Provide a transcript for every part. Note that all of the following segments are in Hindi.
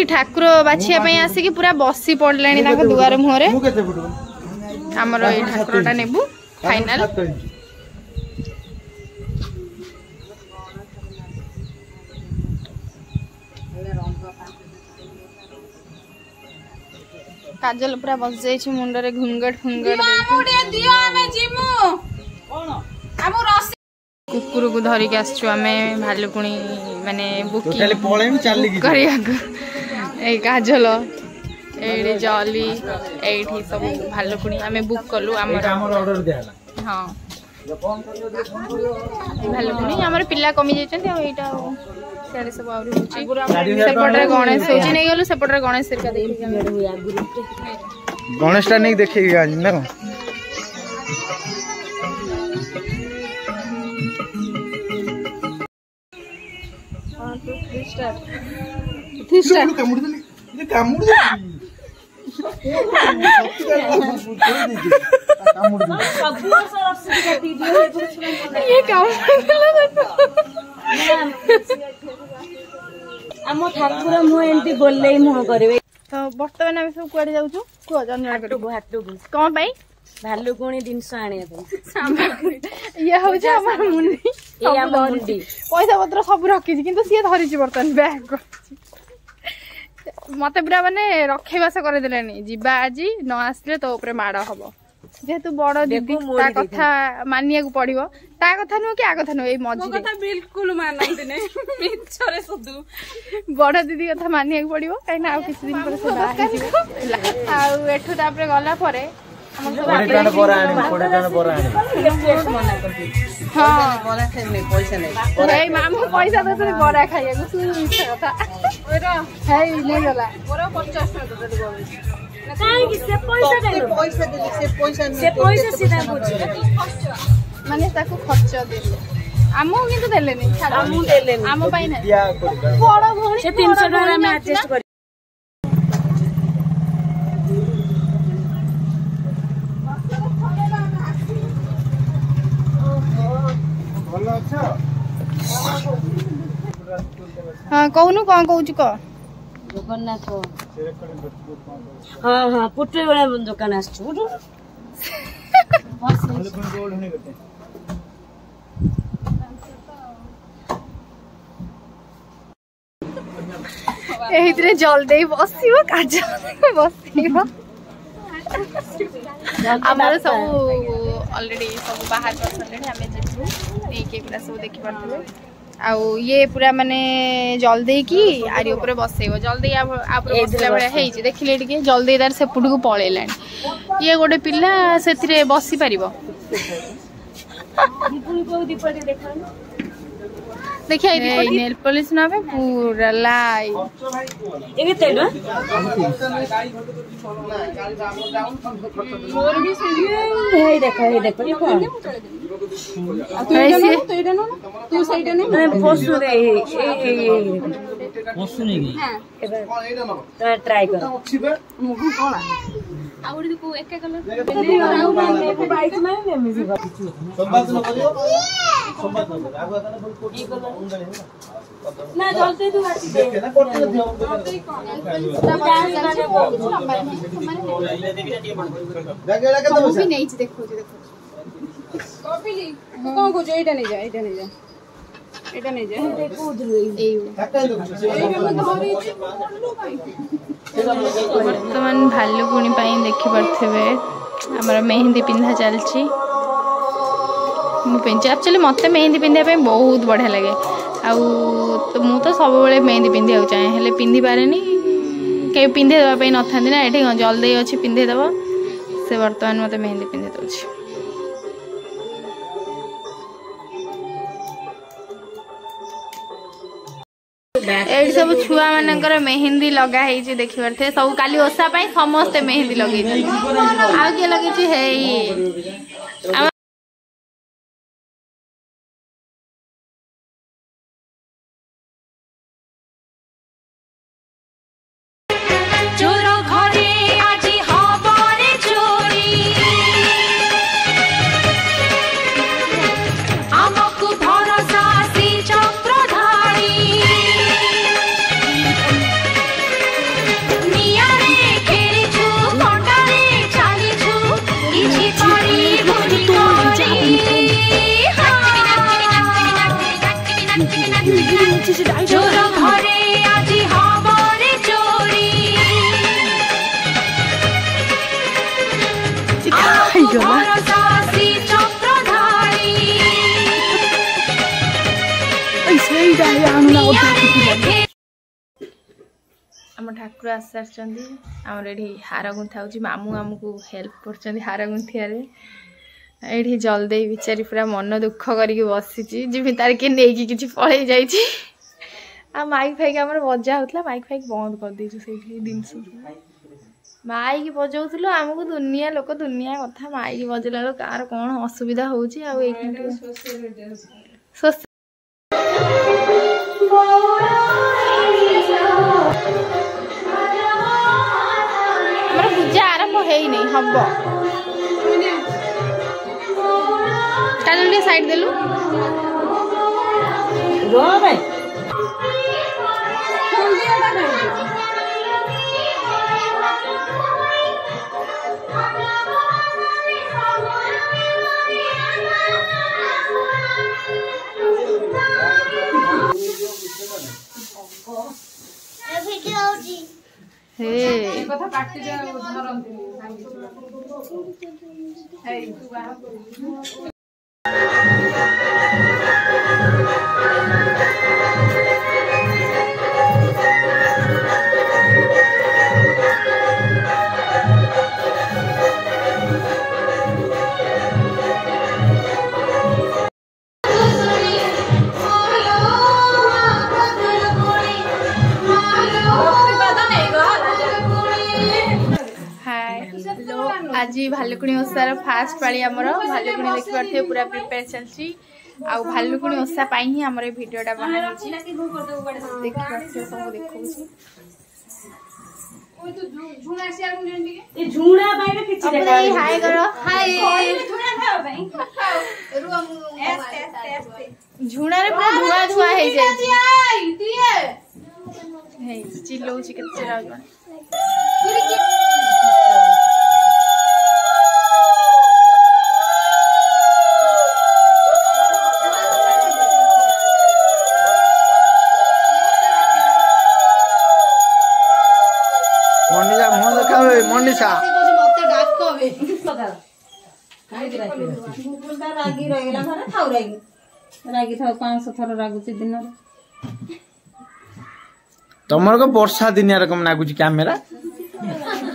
ठाकुर बाछिया आसिक पूरा बसी पड़े दुआर मुहरे आमर ये ठाकुरटा नेबू फाइनाल काजल पूरा बस जाइए मुंडरे घुंगट फुंगट कुकुर को धरिक आसचु आमे भालुकुणी माने बुकिंग काजल एडी जली एठी सब भालुकुणी आमे बुक कलु हमर ऑर्डर देला हां भालुकुणी हमर पिल्ला कमी जाइछन एटा सारे सब आउरी होची सेपटरे गणेश होची नै गेलु सेपटरे गणेश सरका देखि गणेशटा नै देखि गाज ना ठाकुर मुह एमती बोलले मुह करे तो बर्तमान आम सब कुआडे जाउछु को हाटू कौन पाई भालुकुणी जिनस आने ये हूँ मुंडी पैसा पत्र सब रखी किंतु सी धरी बर्तमान बैग मत पूरा माने रखेबास करदे जीवा आज न आसले तो ऊपर माड़ हम जेहेतु बड़ दीदी ता कथा मानिया को पड़ो ता कथा नुह कि आ कथा नुह मझी बिल्कुल मानते बड़ दीदी कथा मानिया को पड़ो कहीं किसी दिन पर गला मामू पैसा दे बरा खाइए कथा माने खर्च देले आमो किंतु देलेनी आम पाई ना बड़ भौणी 300 टका में एडजस्ट कर हाँ कहूनु कौन कहूँ कह जगन्नाथ हाँ हाँ पुट्रे वाला दुकान आसछु एहितरे जल्दी बसिबो काजल बसिबो आमर सब ऑलरेडी सब बाहर बसले आमे जेबु नै के पूरा सब देखि परथबे आउ ये पूरा माने जल्दी की आरी ऊपर बसेबो जल्दी आ ऊपर बसला बळे हेई देखिले टिके जल्दी दार सेपुड को पळेलानी ये गोटे पिल्ला सेथिरे बसी परिबो दीपुल को दीपटे देखान देखिए नेल पॉलिश ना पे पूरा लाई एगे तेडो मोर भी से हे देखो ये कौन तो एटा न तू साइड ने मैं पोस्ट दे पोस्ट नहीं गई हां तो ट्राई कर मुख कोन आउडी को एक कलर बाइक में मिसी संवाद न करियो संवाद न करियो आगो तने कोटी कलर ना जल्दी तू बाटी दे ना कोटी दियो जगेला के तो भी नहीं देखो कॉफी ली कौन को एटा नहीं जा एटा नहीं जा एटा नहीं जा देखो उधर बर्तमान भालुकुणी देखी पारे आमर मेहंदी पिंधा चलती एक्चुअली मत मेहंदी पिंधा बहुत बढ़िया लगे तो मु तो सब मेहंदी पिंधा चाहे हेल्ले पिंधि पारे कहीं पिंधे देवाई न था ना ये जल्दी अच्छी पिंधेदेव से बर्तमान मत मेहंदी पिंधे दौर एडी सब छुआ मानकर मेहंदी लगा है देखी पारे सब काली ओषा समस्ते मेहंदी लगे आ किए लगे चोर घरे आजी हमारे चोरी आम ठाकुर आसी सारी आमर ये हार गुंथा हो मामू आमको हेल्प कर हार गुंथियारे ये जल्दी बिचारी पूरा मन दुख करके बसी जिमी तार किए नहीं कि पलि जाइए माइक फाइक आम बजा होता माइक फाइक बंद कर देचु से दिन माइक बजाऊलु आमको दुनिया लोक दुनिया कथा माइक बजेला कार कौन असुविधा होची पूजा आरंभ है नहीं हम साइड देलु आज भालुकुणी ओसार फास्ट पाली आमर भालुकुणी देखि पारथे पूरा प्रिपेयर चलची आ भालुकुणी ओसा पाई ही हमर वीडियोटा बनाइछि देखि पारथे सब देखौछि ओइ तो झुणा से आरु लेंदी ए झुणा बाइरे किछि देखा हाय करो हाय झुणा खाओ भाई रुआ झुणा रे पूरा धुआ धुआ हे जाय हे चिल्लौछि केते राजवा मनीषा मुह देखा मनीषा मते डाक कबे काई रागी रहिला घरे खाउ रागी थाउ 500 थर रागुची दिन तमर को वर्षा दिन रकम नागुची कैमरा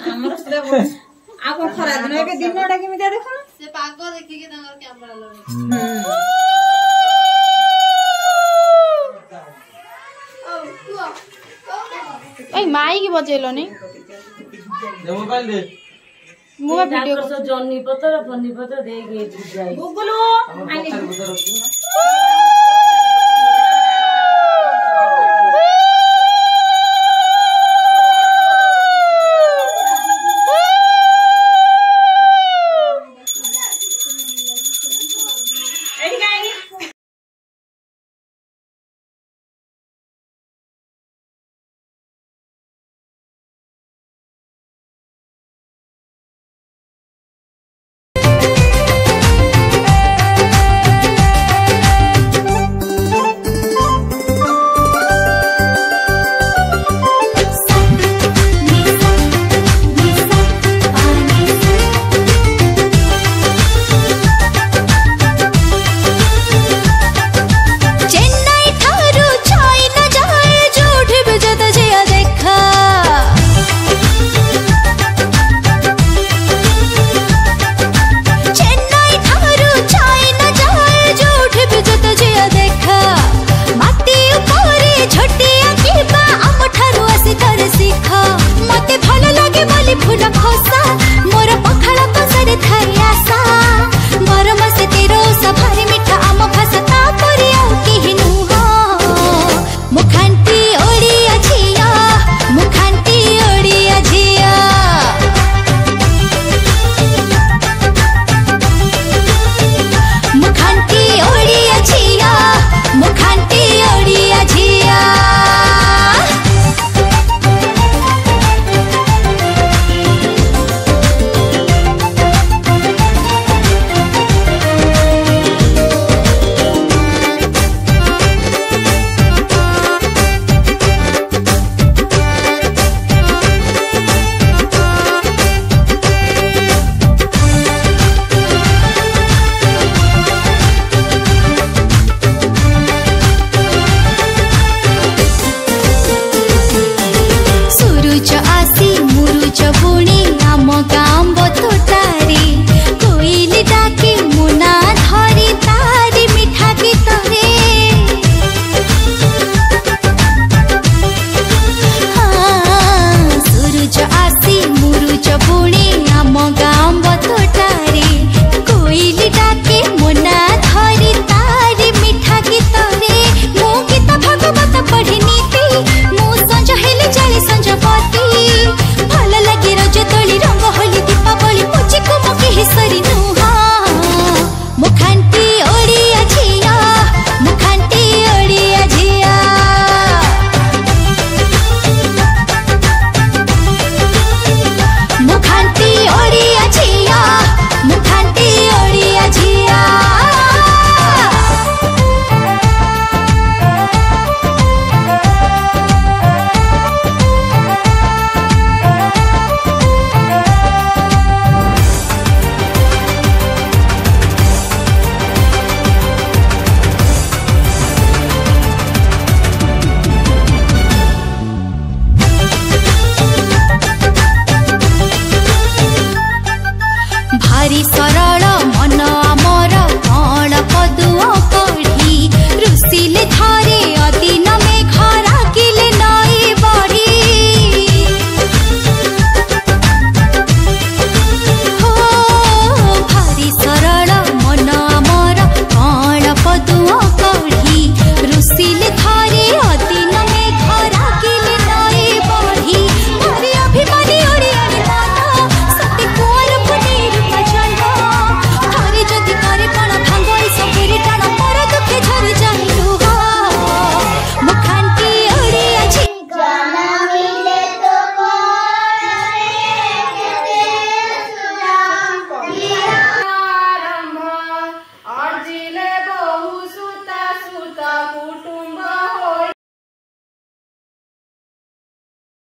हमर से आ को खरा दिन के दिनडा केमिता देखो से पागो देखि के तंगर कैमरा लगे ए माई की बजेलो नहीं दे मोबाइल दे मुआ वीडियो जॉनी पतर फनी पतर दे गे जाई गुगलू